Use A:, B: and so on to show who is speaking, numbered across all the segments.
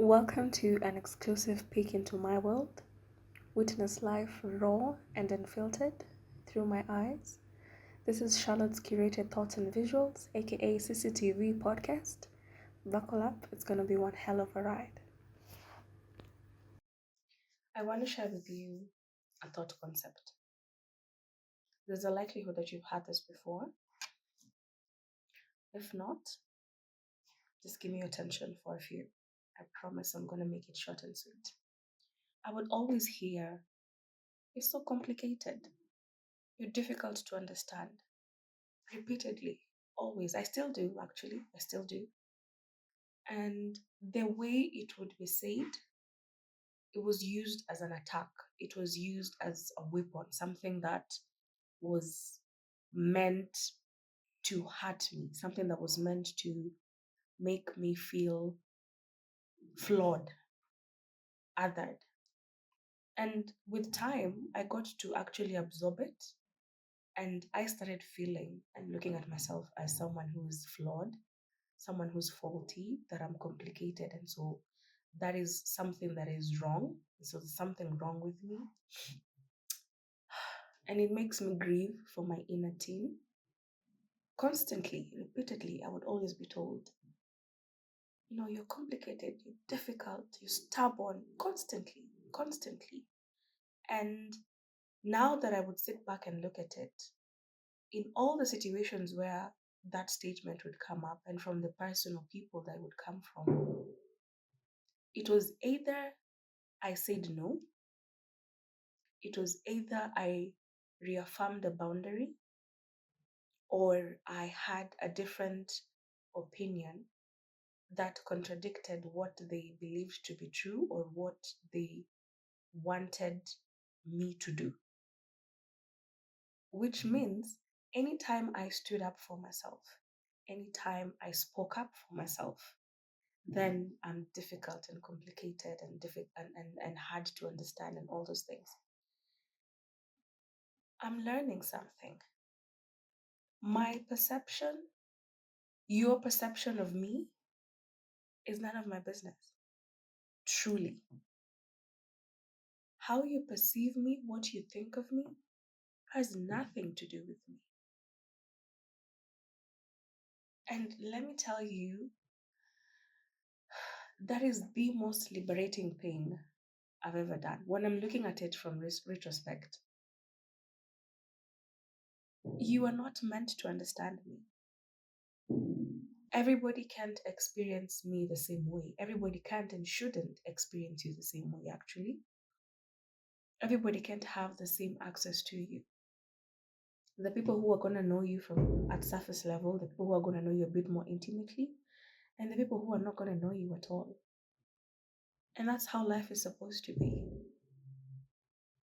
A: Welcome to an exclusive peek into my world. Witness life raw and unfiltered through my eyes. This is Charlotte's curated thoughts and visuals, aka CCTV podcast. Buckle up, it's gonna be one hell of a ride. I want to share with you a thought concept. There's a likelihood that you've had this before. If not, just give me your attention for a few. I promise I'm gonna make it short and sweet. I would always hear, "You're so complicated. You're difficult to understand." Repeatedly, always. I still do, actually. I still do. And the way it would be said, it was used as an attack. It was used as a weapon, something that was meant to hurt me, something that was meant to make me feel flawed, othered. And with time, I got to actually absorb it. And I started feeling and looking at myself as someone who is flawed, someone who's faulty, that I'm complicated. And so that is something that is wrong. So there's something wrong with me. And it makes me grieve for my inner teen. Constantly, repeatedly, I would always be told, you're complicated, you're difficult, you're stubborn, constantly, constantly. And now that I would sit back and look at it, in all the situations where that statement would come up and from the person or people that would come from, it was either I said no, it was either I reaffirmed the boundary or I had a different opinion that contradicted what they believed to be true or what they wanted me to do. Which means anytime I stood up for myself, anytime I spoke up for myself, then I'm difficult and complicated and and hard to understand and all those things. I'm learning something. My perception, your perception of me is none of my business. Truly. How you perceive me, what you think of me, has nothing to do with me. And let me tell you, that is the most liberating thing I've ever done. When I'm looking at it from retrospect, you are not meant to understand me. Everybody can't experience me the same way. Everybody can't and shouldn't experience you the same way, actually. Everybody can't have the same access to you. The people who are going to know you from at surface level, the people who are going to know you a bit more intimately, and the people who are not going to know you at all. And that's how life is supposed to be.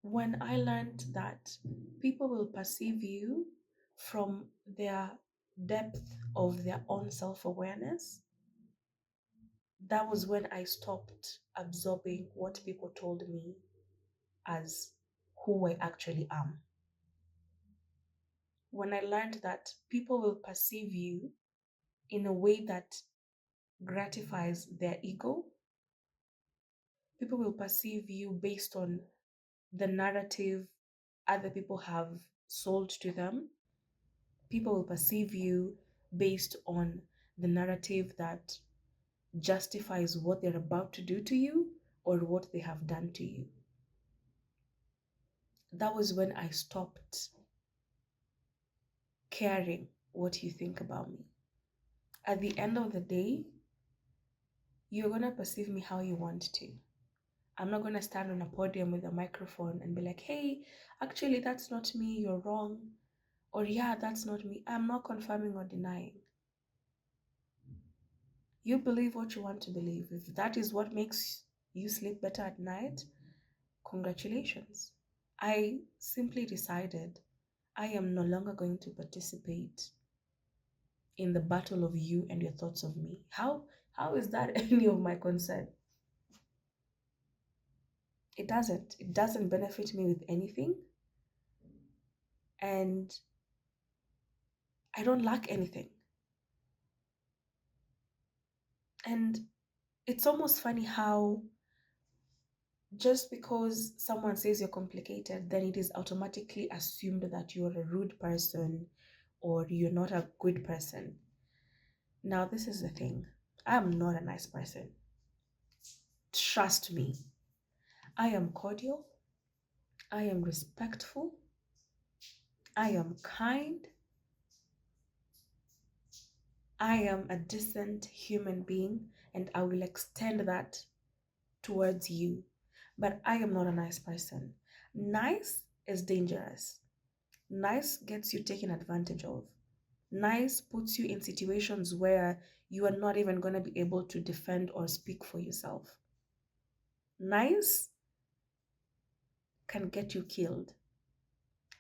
A: When I learned that people will perceive you from their depth of their own self awareness, that was when I stopped absorbing what people told me as who I actually am. When I learned that people will perceive you in a way that gratifies their ego, people will perceive you based on the narrative other people have sold to them. People will perceive you based on the narrative that justifies what they're about to do to you or what they have done to you. That was when I stopped caring what you think about me. At the end of the day, you're going to perceive me how you want to. I'm not going to stand on a podium with a microphone and be like, hey, actually, that's not me, you're wrong. Or, yeah, that's not me. I'm not confirming or denying. You believe what you want to believe. If that is what makes you sleep better at night, congratulations. I simply decided I am no longer going to participate in the battle of you and your thoughts of me. How is that any of my concern? It doesn't. It doesn't benefit me with anything. And I don't lack anything. And It's almost funny how just because someone says you're complicated, then it is automatically assumed that you're a rude person or you're not a good person. Now, this is the thing. I'm not a nice person. Trust me. I am cordial. I am respectful. I am kind. I am a decent human being, and I will extend that towards you. But I am not a nice person. Nice is dangerous. Nice gets you taken advantage of. Nice puts you in situations where you are not even going to be able to defend or speak for yourself. Nice can get you killed.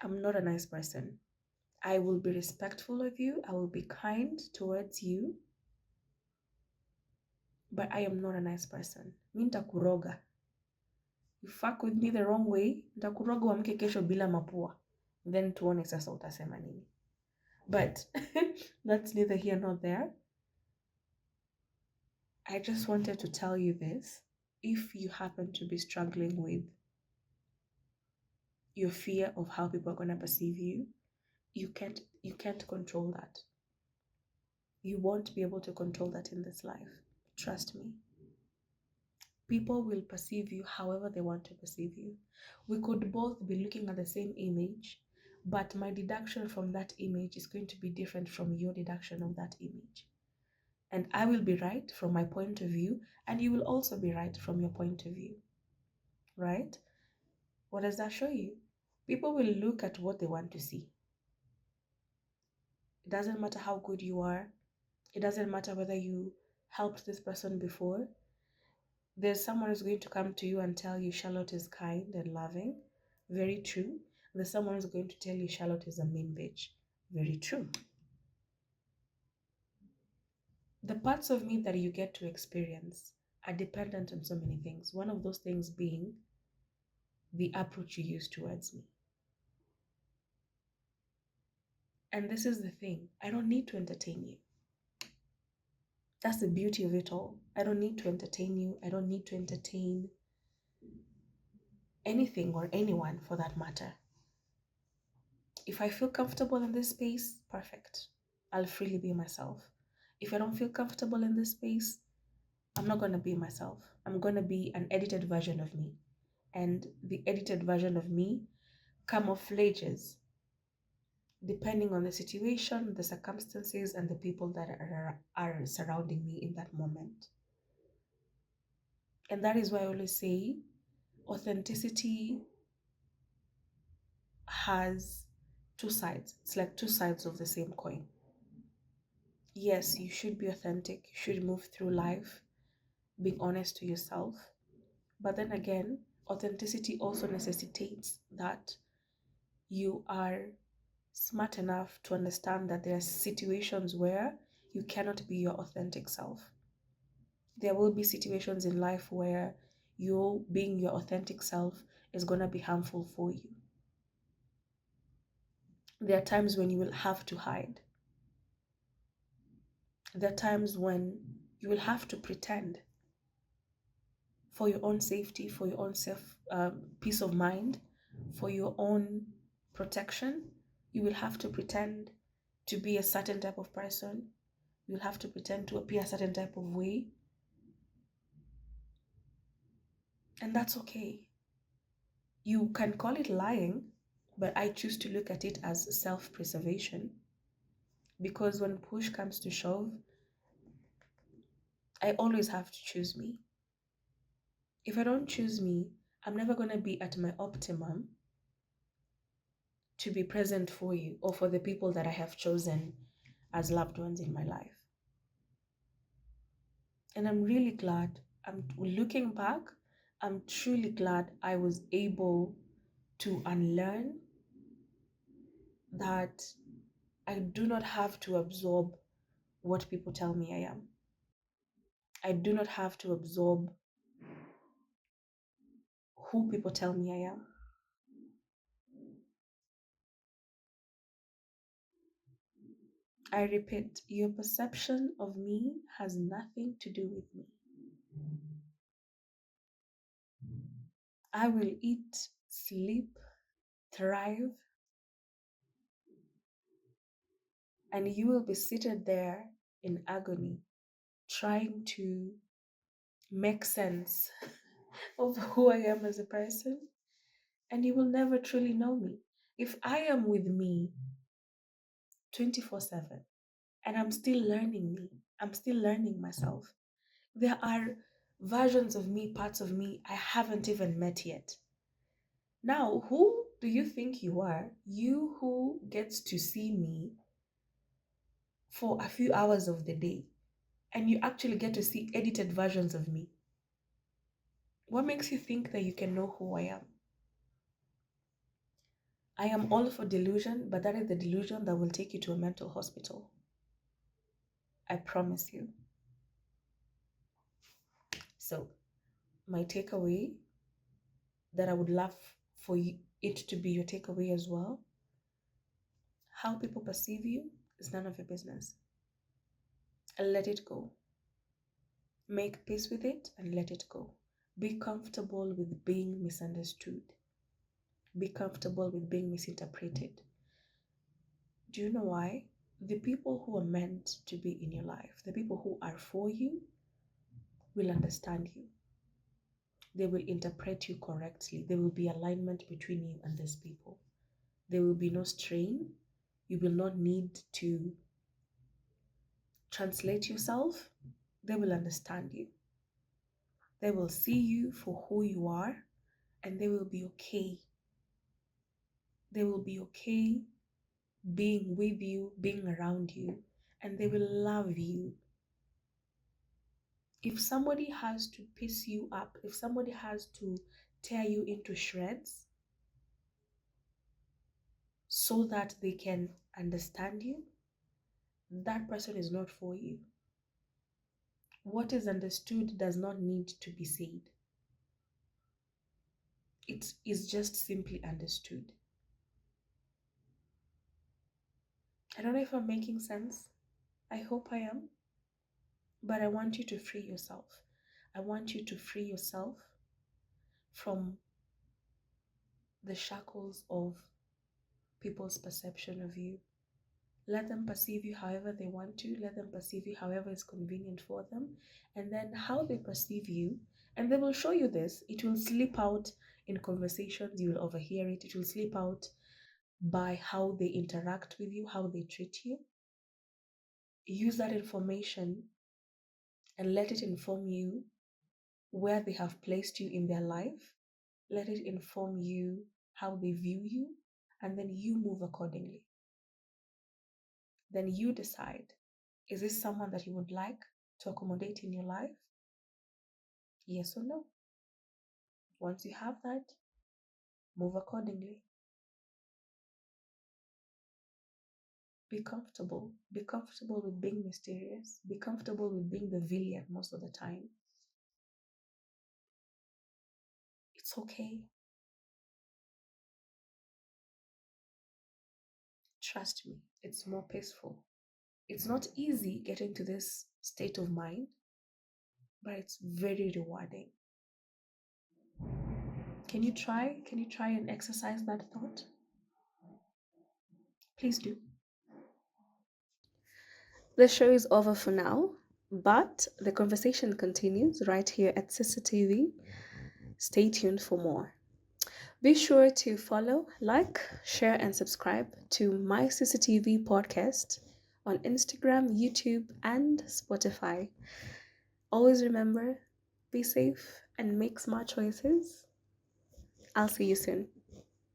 A: I'm not a nice person. I will be respectful of you, I will be kind towards you, but I am not a nice person. Mi nitakuroga. You fuck with me the wrong way, nitakuroga uamke kesho bila mapua. Then tuone sasa utasema nini. But that's neither here nor there. I just wanted to tell you this. If you happen to be struggling with your fear of how people are going to perceive you, you can't control that. You won't be able to control that in this life. Trust me. People will perceive you however they want to perceive you. We could both be looking at the same image, but my deduction from that image is going to be different from your deduction of that image. And I will be right from my point of view, and you will also be right from your point of view. Right? What does that show you? People will look at what they want to see. It doesn't matter how good you are, it doesn't matter whether you helped this person before. There's someone who's going to come to you and tell you Charlotte is kind and loving. Very true. There's someone who's going to tell you Charlotte is a mean bitch. Very true. The parts of me that you get to experience are dependent on so many things. One of those things being the approach you use towards me. And this is the thing, I don't need to entertain you. That's the beauty of it all. I don't need to entertain you. I don't need to entertain anything or anyone for that matter. If I feel comfortable in this space, perfect. I'll freely be myself. If I don't feel comfortable in this space, I'm not going to be myself. I'm going to be an edited version of me. And the edited version of me camouflages depending on the situation, the circumstances, and the people that are surrounding me in that moment. And that is why I always say authenticity has two sides. It's like two sides of the same coin. Yes, you should be authentic. You should move through life being honest to yourself. But then again, authenticity also necessitates that you are smart enough to understand that there are situations where you cannot be your authentic self. There will be situations in life where you being your authentic self is going to be harmful for you. There are times when you will have to hide. There are times when you will have to pretend for your own safety, for your own peace of mind, for your own protection. You will have to pretend to be a certain type of person. You'll have to pretend to appear a certain type of way. And that's okay. You can call it lying, but I choose to look at it as self preservation. Because when push comes to shove, I always have to choose me. If I don't choose me, I'm never going to be at my optimum to be present for you or for the people that I have chosen as loved ones in my life. And I'm really glad, I'm looking back, I'm truly glad I was able to unlearn that I do not have to absorb what people tell me I am. I do not have to absorb who people tell me I am. I repeat, your perception of me has nothing to do with me. I will eat, sleep, thrive, and you will be seated there in agony, trying to make sense of who I am as a person, and you will never truly know me. If I am with me 24/7 and I'm still learning me, I'm still learning myself, there are versions of me, parts of me I haven't even met yet. Now, who do you think you are? You who gets to see me for a few hours of the day and you actually get to see edited versions of me. What makes you think that you can know who I am? I am all for delusion, but that is the delusion that will take you to a mental hospital. I promise you. So, my takeaway that I would love for it to be your takeaway as well, how people perceive you is none of your business. Let it go. Make peace with it and let it go. Be comfortable with being misunderstood. Be comfortable with being misinterpreted. Do you know why? The people who are meant to be in your life, the people who are for you, will understand you. They will interpret you correctly. There will be alignment between you and these people. There will be no strain. You will not need to translate yourself. They will understand you. They will see you for who you are and they will be okay. They will be okay being with you, being around you, and they will love you. If somebody has to piece you up, if somebody has to tear you into shreds so that they can understand you, that person is not for you. What is understood does not need to be said. It is just simply understood. I don't know if I'm making sense. I hope I am. But I want you to free yourself. I want you to free yourself from the shackles of people's perception of you. Let them perceive you however they want to. Let them perceive you however is convenient for them. And then how they perceive you, and they will show you this. It will slip out in conversations. You will overhear it. It will slip out by how they interact with you, how they treat you. Use that information and let it inform you where they have placed you in their life. Let it inform you how they view you, and then you move accordingly. Then you decide, is this someone that you would like to accommodate in your life? Yes or no? Once you have that, move accordingly. Be comfortable. Be comfortable with being mysterious. Be comfortable with being the villain most of the time. It's okay. Trust me, it's more peaceful. It's not easy getting to this state of mind, but it's very rewarding. Can you try? Can you try and exercise that thought? Please do. The show is over for now, but the conversation continues right here at CCTV. Stay tuned for more. Be sure to follow, like, share, and subscribe to my CCTV podcast on Instagram, YouTube, and Spotify. Always remember, be safe and make smart choices. I'll see you soon.